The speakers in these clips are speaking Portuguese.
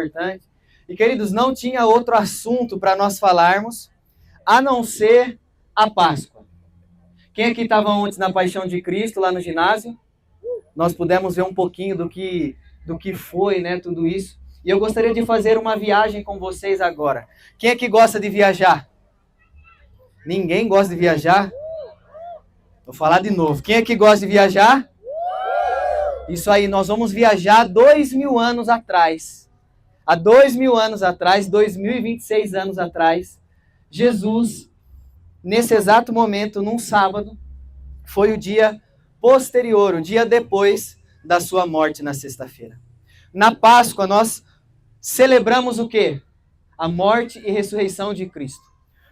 importante. E, queridos, não tinha outro assunto para nós falarmos a não ser a Páscoa. Quem aqui estava ontem na Paixão de Cristo, lá no ginásio? Nós pudemos ver um pouquinho do que foi, né, tudo isso. E eu gostaria de fazer uma viagem com vocês agora. Quem aqui gosta de viajar? Ninguém gosta de viajar? Vou falar de novo. Quem aqui gosta de viajar? Isso aí, nós vamos viajar 2000 anos atrás. Há 2000 anos atrás, 2026 anos atrás, Jesus, nesse exato momento, num sábado, foi o dia posterior, o dia depois da sua morte na sexta-feira. Na Páscoa, nós celebramos o quê? A morte e ressurreição de Cristo.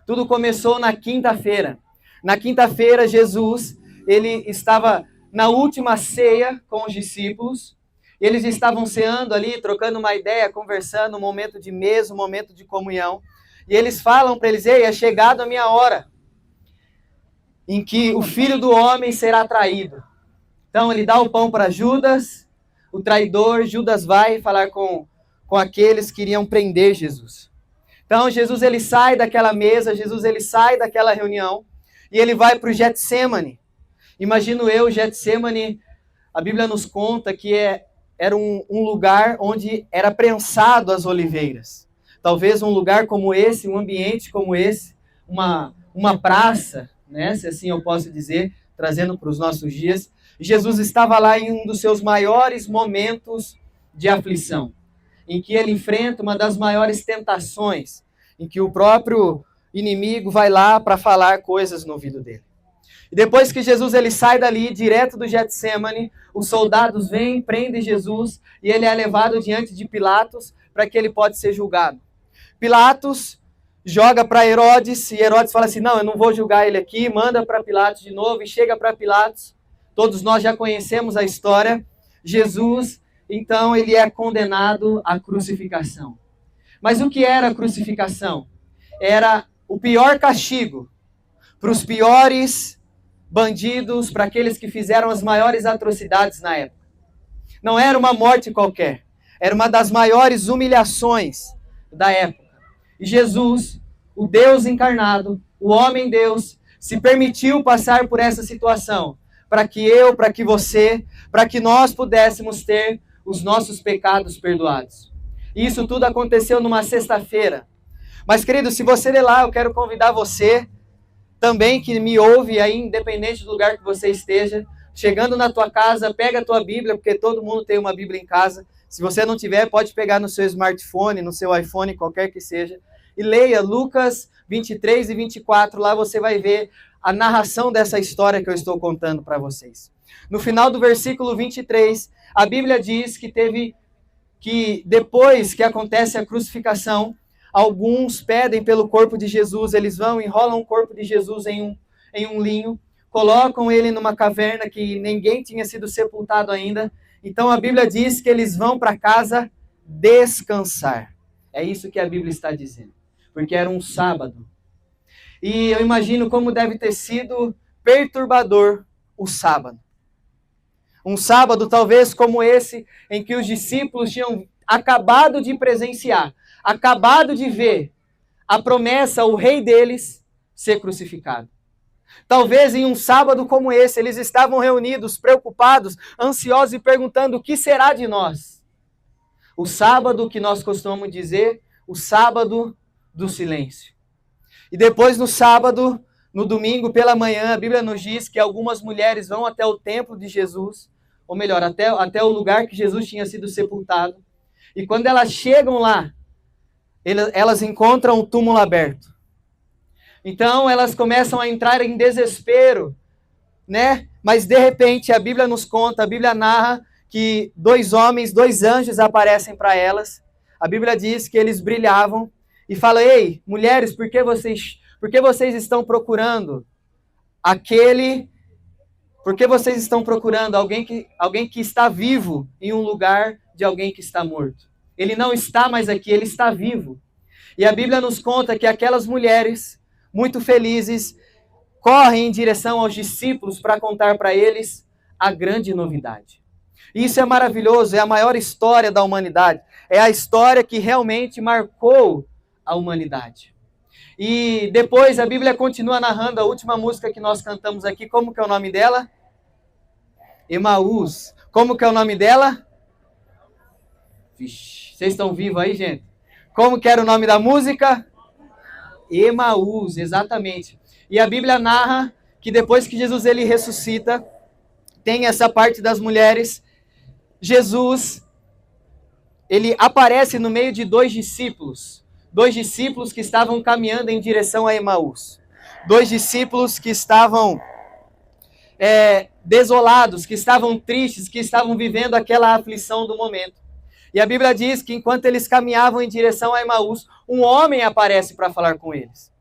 Tudo começou na quinta-feira. Na quinta-feira, Jesus, ele estava na última ceia com os discípulos. Eles estavam ceando ali, trocando uma ideia, conversando, um momento de mesa, um momento de comunhão. E eles falam para eles, ei, é chegado a minha hora em que o Filho do Homem será traído. Então ele dá o pão para Judas, o traidor, Judas vai falar com aqueles que iriam prender Jesus. Então Jesus ele sai daquela mesa, Jesus ele sai daquela reunião e ele vai para o Getsemane. Imagino eu, Getsemane, a Bíblia nos conta que era um lugar onde era prensado as oliveiras. Talvez um lugar como esse, um ambiente como esse, uma praça, né, se assim eu posso dizer, trazendo para os nossos dias. Jesus estava lá em um dos seus maiores momentos de aflição, em que ele enfrenta uma das maiores tentações, em que o próprio inimigo vai lá para falar coisas no ouvido dele. E depois que Jesus ele sai dali, direto do Getsemane, os soldados vêm, prendem Jesus, e ele é levado diante de Pilatos para que ele possa ser julgado. Pilatos joga para Herodes, e Herodes fala assim, não, eu não vou julgar ele aqui, manda para Pilatos de novo, e chega para Pilatos. Todos nós já conhecemos a história. Jesus, então, ele é condenado à crucificação. Mas o que era a crucificação? Era o pior castigo para os piores bandidos, para aqueles que fizeram as maiores atrocidades na época. Não era uma morte qualquer, era uma das maiores humilhações da época. E Jesus, o Deus encarnado, o homem Deus, se permitiu passar por essa situação, para que eu, para que você, para que nós pudéssemos ter os nossos pecados perdoados. E isso tudo aconteceu numa sexta-feira. Mas, querido, se você ler lá, eu quero convidar você também que me ouve aí, independente do lugar que você esteja, chegando na tua casa, pega a tua Bíblia, porque todo mundo tem uma Bíblia em casa. Se você não tiver, pode pegar no seu smartphone, no seu iPhone, qualquer que seja, e leia Lucas 23 e 24, lá você vai ver a narração dessa história que eu estou contando para vocês. No final do versículo 23, a Bíblia diz que depois que acontece a crucificação, alguns pedem pelo corpo de Jesus, eles vão, enrolam o corpo de Jesus em um linho, colocam ele numa caverna que ninguém tinha sido sepultado ainda. Então a Bíblia diz que eles vão para casa descansar. É isso que a Bíblia está dizendo, porque era um sábado. E eu imagino como deve ter sido perturbador o sábado. Um sábado talvez como esse, em que os discípulos tinham acabado de presenciar, acabado de ver a promessa, o rei deles, ser crucificado. Talvez em um sábado como esse, eles estavam reunidos, preocupados, ansiosos e perguntando o que será de nós. O sábado que nós costumamos dizer, o sábado do silêncio. E depois no sábado, no domingo pela manhã, a Bíblia nos diz que algumas mulheres vão até o templo de Jesus, ou melhor, até o lugar que Jesus tinha sido sepultado. E quando elas chegam lá, elas encontram o túmulo aberto. Então elas começam a entrar em desespero, né? Mas de repente a Bíblia nos conta, a Bíblia narra que dois anjos aparecem para elas. A Bíblia diz que eles brilhavam e fala: ei, mulheres, por que vocês estão procurando por que vocês estão procurando alguém que está vivo em um lugar de alguém que está morto? Ele não está mais aqui, ele está vivo. E a Bíblia nos conta que aquelas mulheres, muito felizes, correm em direção aos discípulos para contar para eles a grande novidade. Isso é maravilhoso, é a maior história da humanidade. É a história que realmente marcou a humanidade. E depois a Bíblia continua narrando a última música que nós cantamos aqui. Como que é o nome dela? Emaús. Como que é o nome dela? Vixe, vocês estão vivos aí, gente? Como que era o nome da música? Emaús, exatamente. E a Bíblia narra que depois que Jesus ele ressuscita, tem essa parte das mulheres, Jesus, ele aparece no meio de dois discípulos que estavam caminhando em direção a Emaús. Dois discípulos que estavam desolados, que estavam tristes, que estavam vivendo aquela aflição do momento. E a Bíblia diz que enquanto eles caminhavam em direção a Emaús, um homem aparece para falar com eles.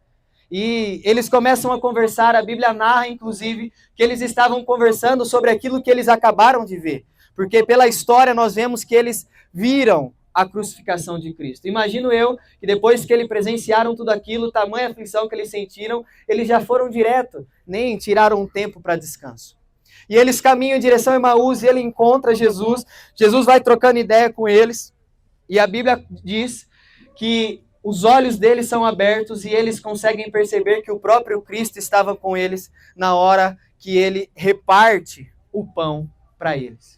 E eles começam a conversar, a Bíblia narra, inclusive, que eles estavam conversando sobre aquilo que eles acabaram de ver. Porque pela história nós vemos que eles viram a crucificação de Cristo. Imagino eu que depois que eles presenciaram tudo aquilo, tamanha aflição que eles sentiram, eles já foram direto, nem tiraram um tempo para descanso. E eles caminham em direção a Emaús e ele encontra Jesus. Jesus vai trocando ideia com eles. E a Bíblia diz que os olhos deles são abertos e eles conseguem perceber que o próprio Cristo estava com eles na hora que ele reparte o pão para eles.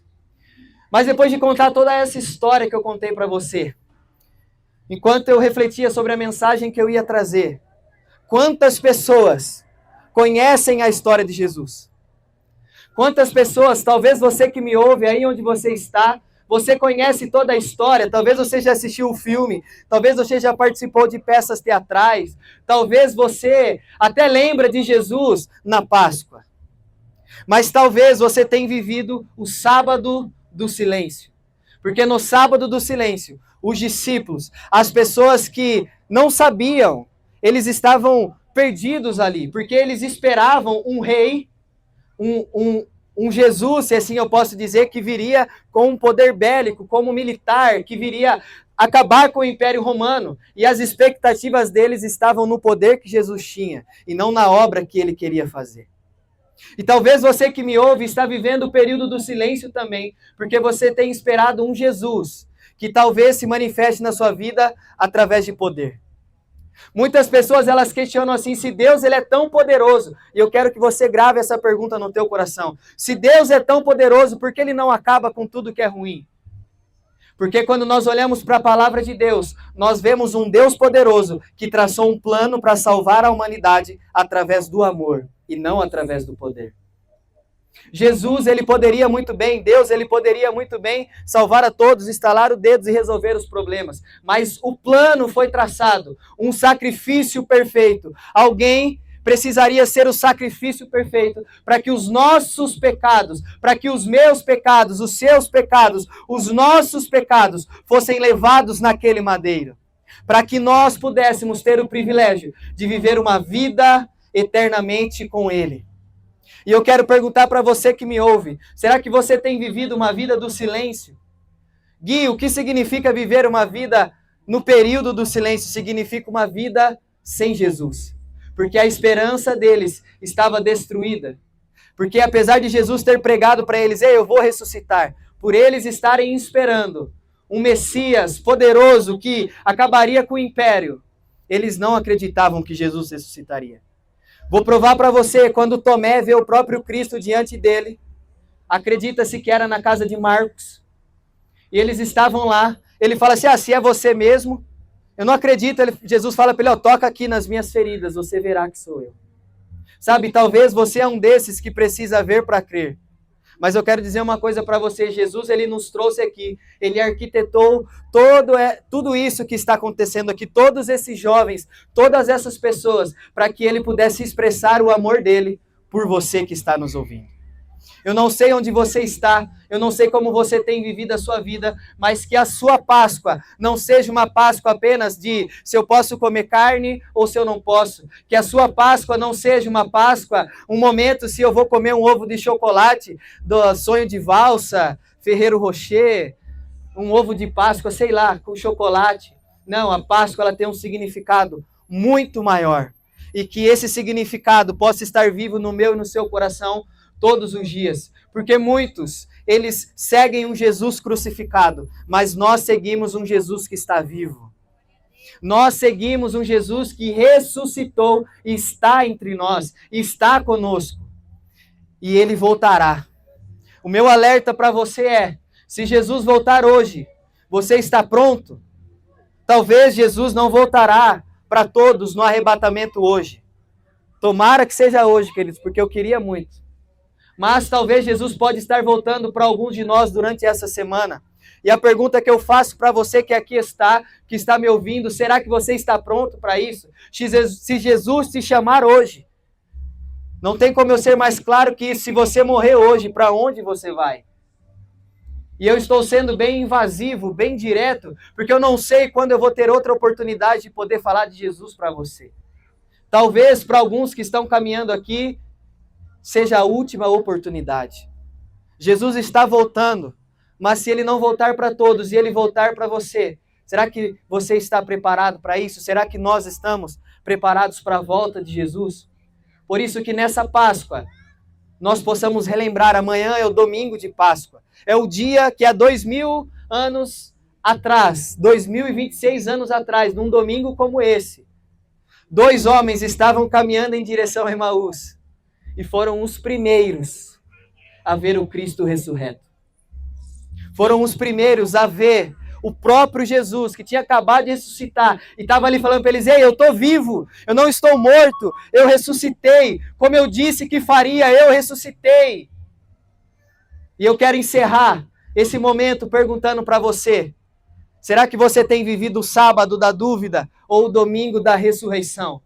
Mas depois de contar toda essa história que eu contei para você, enquanto eu refletia sobre a mensagem que eu ia trazer, quantas pessoas conhecem a história de Jesus? Quantas pessoas, talvez você que me ouve aí onde você está, você conhece toda a história, talvez você já assistiu o filme, talvez você já participou de peças teatrais, talvez você até lembra de Jesus na Páscoa. Mas talvez você tenha vivido o sábado do silêncio. Porque no sábado do silêncio, os discípulos, as pessoas que não sabiam, eles estavam perdidos ali, porque eles esperavam um rei, um Jesus, se assim eu posso dizer, que viria com um poder bélico, como militar, que viria acabar com o Império Romano. E as expectativas deles estavam no poder que Jesus tinha, e não na obra que ele queria fazer. E talvez você que me ouve está vivendo o período do silêncio também, porque você tem esperado um Jesus que talvez se manifeste na sua vida através de poder. Muitas pessoas elas questionam assim, se Deus ele é tão poderoso, e eu quero que você grave essa pergunta no teu coração. Se Deus é tão poderoso, por que ele não acaba com tudo que é ruim? Porque quando nós olhamos para a palavra de Deus, nós vemos um Deus poderoso que traçou um plano para salvar a humanidade através do amor e não através do poder. Jesus, ele poderia muito bem, Deus, ele poderia muito bem salvar a todos, estalar os dedos e resolver os problemas. Mas o plano foi traçado, um sacrifício perfeito. Alguém precisaria ser o sacrifício perfeito para que os nossos pecados, para que os meus pecados, os seus pecados, os nossos pecados fossem levados naquele madeiro. Para que nós pudéssemos ter o privilégio de viver uma vida eternamente com Ele. E eu quero perguntar para você que me ouve, será que você tem vivido uma vida do silêncio? Gui, o que significa viver uma vida no período do silêncio? Significa uma vida sem Jesus. Porque a esperança deles estava destruída. Porque apesar de Jesus ter pregado para eles, eu vou ressuscitar, por eles estarem esperando um Messias poderoso que acabaria com o império, eles não acreditavam que Jesus ressuscitaria. Vou provar para você, quando Tomé vê o próprio Cristo diante dele, acredita-se que era na casa de Marcos, e eles estavam lá, ele fala assim, se é você mesmo, eu não acredito, Jesus fala para ele, toca aqui nas minhas feridas, você verá que sou eu. Sabe, talvez você é um desses que precisa ver para crer. Mas eu quero dizer uma coisa para você, Jesus, ele nos trouxe aqui, ele arquitetou tudo isso que está acontecendo aqui, todos esses jovens, todas essas pessoas, para que ele pudesse expressar o amor dele por você que está nos ouvindo. Eu não sei onde você está, eu não sei como você tem vivido a sua vida, mas que a sua Páscoa não seja uma Páscoa apenas de se eu posso comer carne ou se eu não posso. Que a sua Páscoa não seja uma Páscoa, um momento se eu vou comer um ovo de chocolate do Sonho de Valsa, Ferrero Rocher, um ovo de Páscoa, sei lá, com chocolate. Não, a Páscoa ela tem um significado muito maior. E que esse significado possa estar vivo no meu e no seu coração todos os dias, porque muitos, eles seguem um Jesus crucificado, mas nós seguimos um Jesus que está vivo. Nós seguimos um Jesus que ressuscitou e está entre nós, está conosco. E ele voltará. O meu alerta para você é, se Jesus voltar hoje, você está pronto? Talvez Jesus não voltará para todos no arrebatamento hoje. Tomara que seja hoje, queridos, porque eu queria muito. Mas talvez Jesus pode estar voltando para alguns de nós durante essa semana. E a pergunta que eu faço para você que aqui está, que está me ouvindo, será que você está pronto para isso? Se Jesus te chamar hoje, não tem como eu ser mais claro que se você morrer hoje, para onde você vai? E eu estou sendo bem invasivo, bem direto, porque eu não sei quando eu vou ter outra oportunidade de poder falar de Jesus para você. Talvez para alguns que estão caminhando aqui, seja a última oportunidade. Jesus está voltando, mas se ele não voltar para todos e ele voltar para você, será que você está preparado para isso? Será que nós estamos preparados para a volta de Jesus? Por isso que nessa Páscoa, nós possamos relembrar, amanhã é o domingo de Páscoa. É o dia que há 2000 anos atrás, 2026 anos atrás, num domingo como esse, 2 homens estavam caminhando em direção a Emaús e foram os primeiros a ver o Cristo ressurreto. Foram os primeiros a ver o próprio Jesus, que tinha acabado de ressuscitar, e estava ali falando para eles, ei, eu estou vivo, eu não estou morto, eu ressuscitei, como eu disse que faria, eu ressuscitei. E eu quero encerrar esse momento perguntando para você, será que você tem vivido o sábado da dúvida ou o domingo da ressurreição?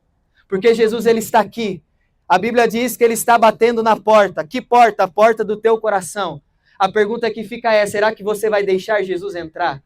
Porque Jesus, ele está aqui. A Bíblia diz que ele está batendo na porta. Que porta? A porta do teu coração. A pergunta que fica é, será que você vai deixar Jesus entrar?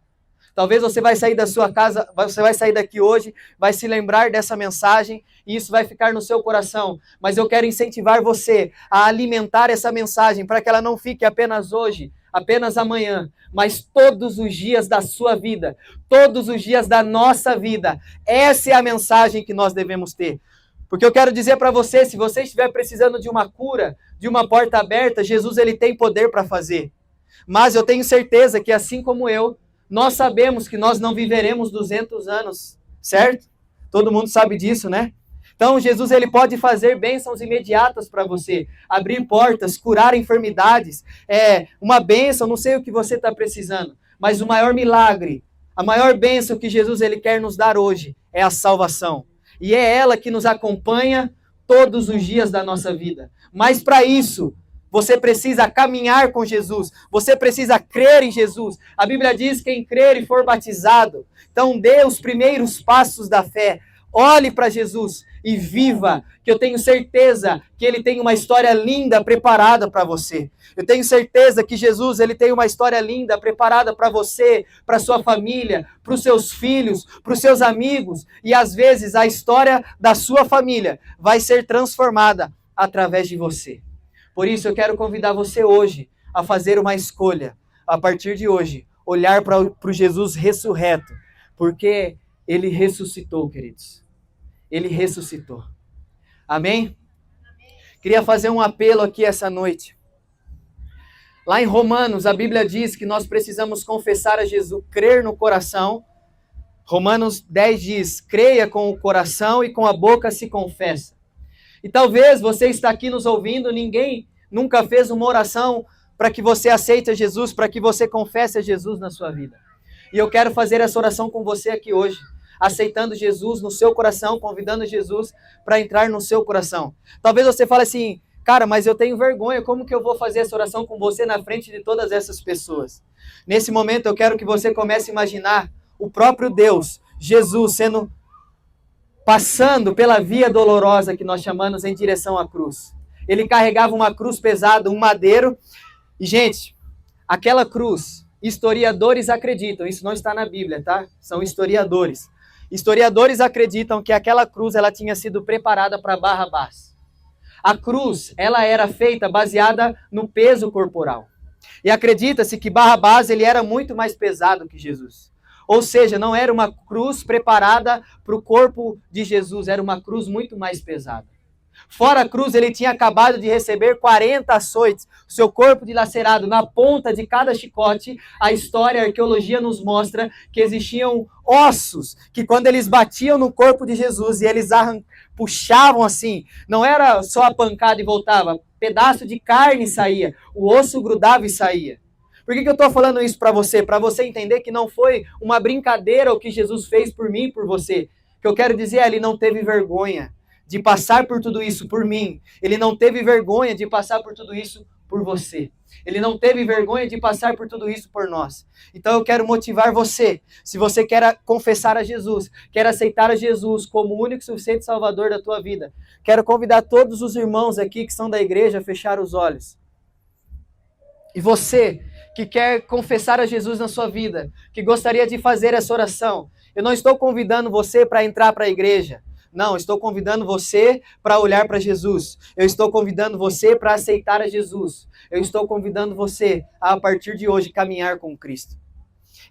Talvez você vai sair da sua casa, você vai sair daqui hoje, vai se lembrar dessa mensagem e isso vai ficar no seu coração. Mas eu quero incentivar você a alimentar essa mensagem para que ela não fique apenas hoje, apenas amanhã, mas todos os dias da sua vida, todos os dias da nossa vida. Essa é a mensagem que nós devemos ter. Porque eu quero dizer para você, se você estiver precisando de uma cura, de uma porta aberta, Jesus, ele tem poder para fazer. Mas eu tenho certeza que assim como eu, nós sabemos que nós não viveremos 200 anos, certo? Todo mundo sabe disso, né? Então, Jesus, ele pode fazer bênçãos imediatas para você, abrir portas, curar enfermidades, uma bênção, não sei o que você está precisando, mas o maior milagre, a maior bênção que Jesus, ele quer nos dar hoje é a salvação. E é ela que nos acompanha todos os dias da nossa vida. Mas para isso, você precisa caminhar com Jesus. Você precisa crer em Jesus. A Bíblia diz que quem crer e for batizado. Então dê os primeiros passos da fé. Olhe para Jesus e viva, que eu tenho certeza que ele tem uma história linda preparada para você. Eu tenho certeza que Jesus, ele tem uma história linda preparada para você, para sua família, para os seus filhos, para os seus amigos. E às vezes a história da sua família vai ser transformada através de você. Por isso eu quero convidar você hoje a fazer uma escolha. A partir de hoje, olhar para o Jesus ressurreto. Porque ele ressuscitou, queridos. Ele ressuscitou. Amém? Queria fazer um apelo aqui essa noite. Lá em Romanos, a Bíblia diz que nós precisamos confessar a Jesus, crer no coração. Romanos 10 diz, creia com o coração e com a boca se confessa. E talvez você está aqui nos ouvindo, ninguém nunca fez uma oração para que você aceite a Jesus, para que você confesse a Jesus na sua vida. E eu quero fazer essa oração com você aqui hoje, aceitando Jesus no seu coração, convidando Jesus para entrar no seu coração. Talvez você fale assim, cara, mas eu tenho vergonha, como que eu vou fazer essa oração com você na frente de todas essas pessoas? Nesse momento eu quero que você comece a imaginar o próprio Deus, Jesus, passando pela via dolorosa que nós chamamos em direção à cruz. Ele carregava uma cruz pesada, um madeiro. E, gente, aquela cruz, historiadores acreditam, isso não está na Bíblia, tá? São historiadores. Historiadores acreditam que aquela cruz ela tinha sido preparada para Barrabás. A cruz ela era feita baseada no peso corporal. E acredita-se que Barrabás ele era muito mais pesado que Jesus. Ou seja, não era uma cruz preparada para o corpo de Jesus, era uma cruz muito mais pesada. Fora a cruz, ele tinha acabado de receber 40 açoites, o seu corpo dilacerado na ponta de cada chicote. A história, a arqueologia nos mostra que existiam ossos, que quando eles batiam no corpo de Jesus e eles puxavam assim, não era só a pancada e voltava, pedaço de carne saía, o osso grudava e saía. Por que eu estou falando isso para você? Para você entender que não foi uma brincadeira o que Jesus fez por mim e por você. O que eu quero dizer é, ele não teve vergonha de passar por tudo isso por mim. Ele não teve vergonha de passar por tudo isso por você. Ele não teve vergonha de passar por tudo isso por nós. Então eu quero motivar você. Se você quer confessar a Jesus, quer aceitar a Jesus como o único e suficiente Salvador da tua vida, quero convidar todos os irmãos aqui que são da igreja a fechar os olhos. E você que quer confessar a Jesus na sua vida, que gostaria de fazer essa oração, eu não estou convidando você para entrar para a igreja. Não, estou convidando você para olhar para Jesus. Eu estou convidando você para aceitar a Jesus. Eu estou convidando você a partir de hoje, caminhar com Cristo.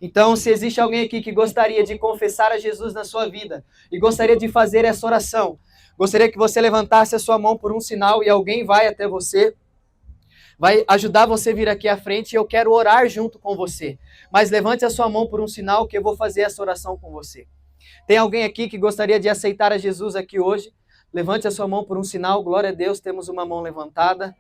Então, se existe alguém aqui que gostaria de confessar a Jesus na sua vida e gostaria de fazer essa oração, gostaria que você levantasse a sua mão por um sinal e alguém vai até você, vai ajudar você a vir aqui à frente e eu quero orar junto com você. Mas levante a sua mão por um sinal que eu vou fazer essa oração com você. Tem alguém aqui que gostaria de aceitar a Jesus aqui hoje? Levante a sua mão por um sinal. Glória a Deus, temos uma mão levantada.